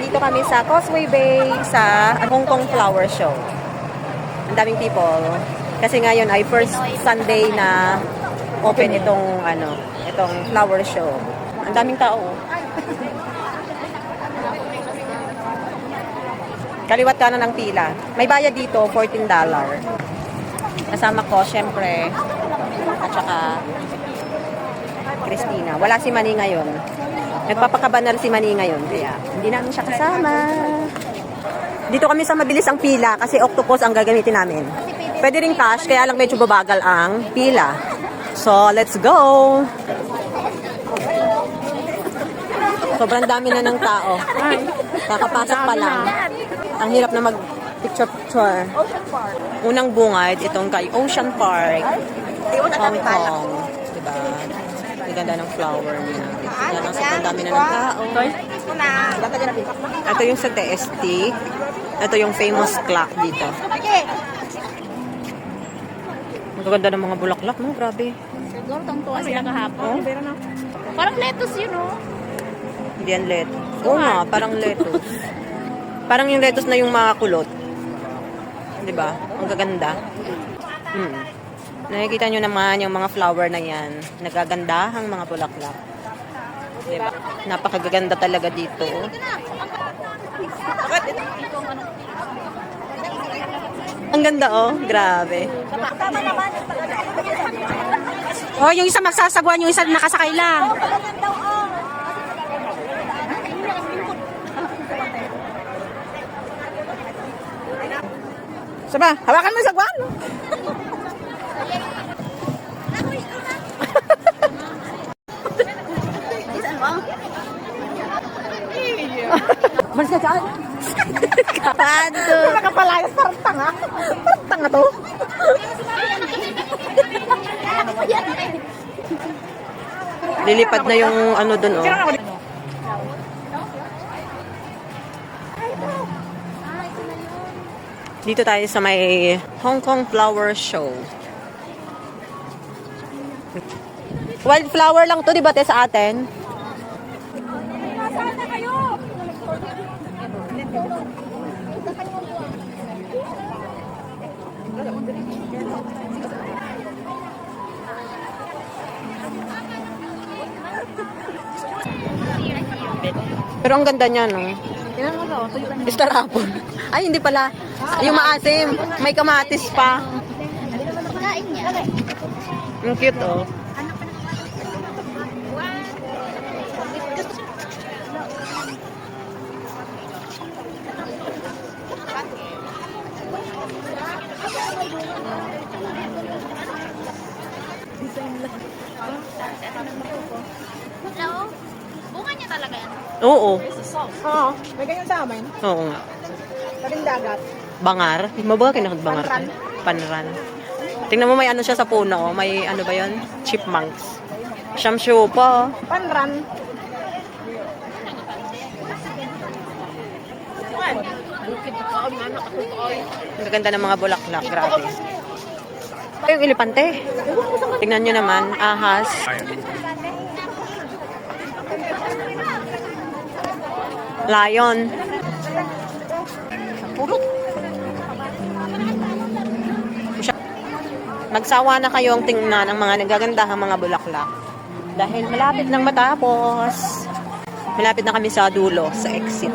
Nandito kami sa Causeway Bay sa Hong Kong Flower Show. Ang daming people. Kasi ngayon ay first Sunday na open itong flower show. Ang daming tao. Kaliwat kanan ng pila. May bayad dito, $14. Kasama ko, syempre, at saka Christina. Wala si Manny ngayon. Nagpapakabanar si Manny ngayon. Kaya hindi namin siya kasama. Dito kami sa mabilis ang pila kasi octopus ang gagamitin namin. Pwede ring cash, kaya lang medyo babagal ang pila. So, let's go! Sobrang dami na ng tao. Kakapasok pa lang. Ang hirap na mag-picture-picture. Unang bungad, itong kay Ocean Park, Hong Kong. Diba? Ang ganda ng flower niya. Yan ang sobrang dami na ng tao. Ito yung sa TST. Ito yung famous clock dito. Ang ganda ng mga bulaklak, no? Grabe. Siguro tungtuwa sila kahapon. Parang lettuce yun, no? Hindi yan lettuce. Oo nga, parang lettuce. Parang yung lettuce na yung mga kulot. Diba? Ang gaganda. Nakikita nyo naman yung mga flower na yan. Nagagandahang mga bulaklak. Diba? Napakagaganda talaga dito. Ang ganda, oh. Grabe. Oh, yung isa magsasagwan, yung isa nakasakay lang. Saba, hawakan mo yung sagwan. Malis ka dyan. Kapado. Nakapalayas, parang tanga. Parang tanga to. Lilipad na yung ano dun, oh. Dito tayo sa may Hong Kong Flower Show. Wildflower lang to, di ba, te, sa atin? Pero ang ganda niya, no? Star apple. Ay, hindi pala. Yung maasim. May kamatis pa. Ang cute, oh. Bunga niya talaga yan. Oo. Oo, may ganyan sa amin. Oo nga. Tabing dagat. Bangar. Mabaga kinakagbangar ka. Panran. Tingnan mo, may ano siya sa puno. Oh. May ano ba yun? Chipmunks. Shamshu pa. Panran. Ang gaganda ng mga bulaklak. Grabe. Ito yung elepante. Tingnan nyo naman. Ahas. Lion. Pulot. Magsawa na kayong tingnan ang mga nagagandahang mga bulaklak. Dahil malapit nang matapos. Malapit na kami sa dulo, sa exit.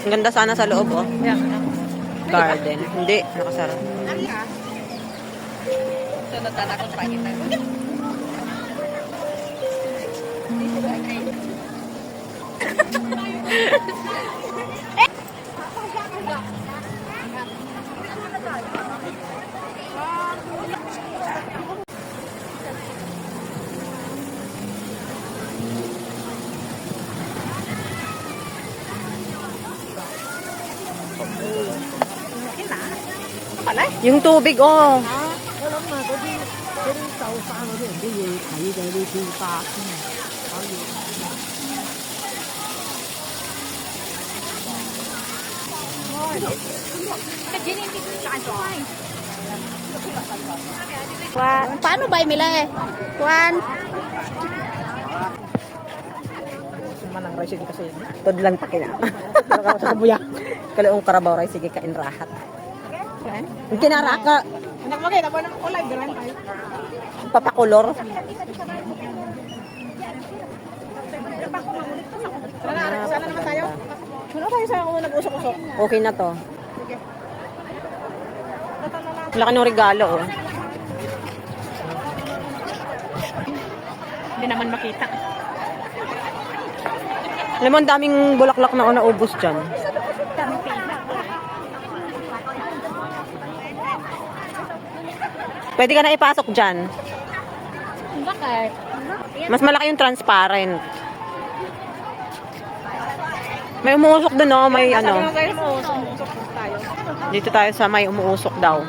Ang ganda sana sa loob, oh. Garden. Hindi, nakasara. Yung tubig, oh. Paano ba, Emile? Juan? Rice sige kasi. Tudlang takina. Pero sa kabuya. Kalaong karabaw rice sige kain rahat. Yung kinaraka, Anak mo kayo, tapos ng kulay, gano'n tayo. papakulor. Sana naman tayo. Ano tayo sa ako nag-usok-usok? Okay na to. Laki ng regalo, oh. Hindi naman makita. Alam mo, ang daming bulaklak na naubos dyan. Pwede ka na ipasok dyan. Bakit? Mas malaki yung transparent. May umuusok dun, no? May Sabi ano. mo kayo mo, usok tayo. Dito tayo sa may umuusok daw.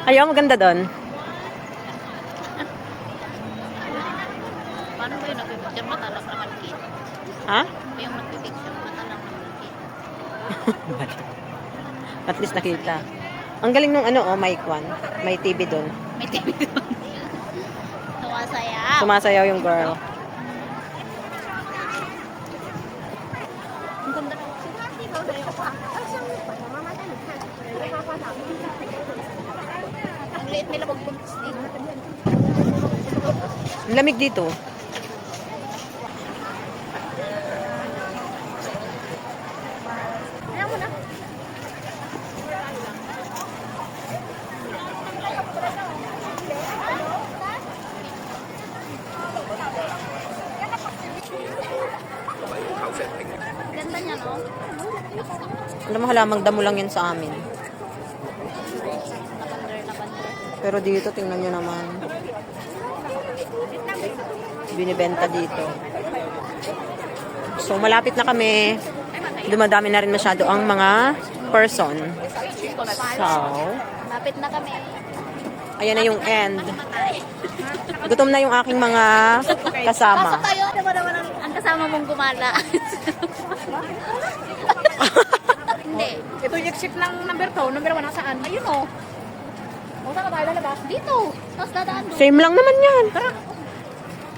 Ayaw, maganda doon. Paano ba yung nagpipicture? Mata lang naman kit. Ha? Yung nagpipicture, mata lang naman kit. At least nakita. Ang galing nung ano, oh, mic one. May TV doon. May TV doon. Tumasaya. Sumasayaw yung girl. Ang ganda ng ang liit nila magbuntis dito. Ang lamig dito. Ayaw mo na. Ganda niya, no? Alam mo, halamang damo lang yan sa amin. Pero dito, tingnan nyo naman. Binibenta dito. So, malapit na kami. Dumadami na rin masyado ang mga person. So, Lapit na kami. ayan na yung end. Gutom na yung aking mga kasama. Pasok tayo. Ano ba naman ang kasama mong gumala? Hindi. Ito yung exit ng number 2. Number 1 nasaan? Ayun o. O, saan ka tayo lalabas? Dito. Tapos dadaan doon. Same lang naman yan.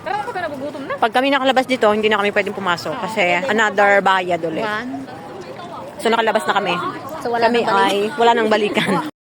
Tara ako na nagugutom na. Pag kami nakalabas dito, hindi na kami pwedeng pumasok kasi another bayad ulit. So, nakalabas na kami. So, wala Kami nang balik. ay wala nang balikan.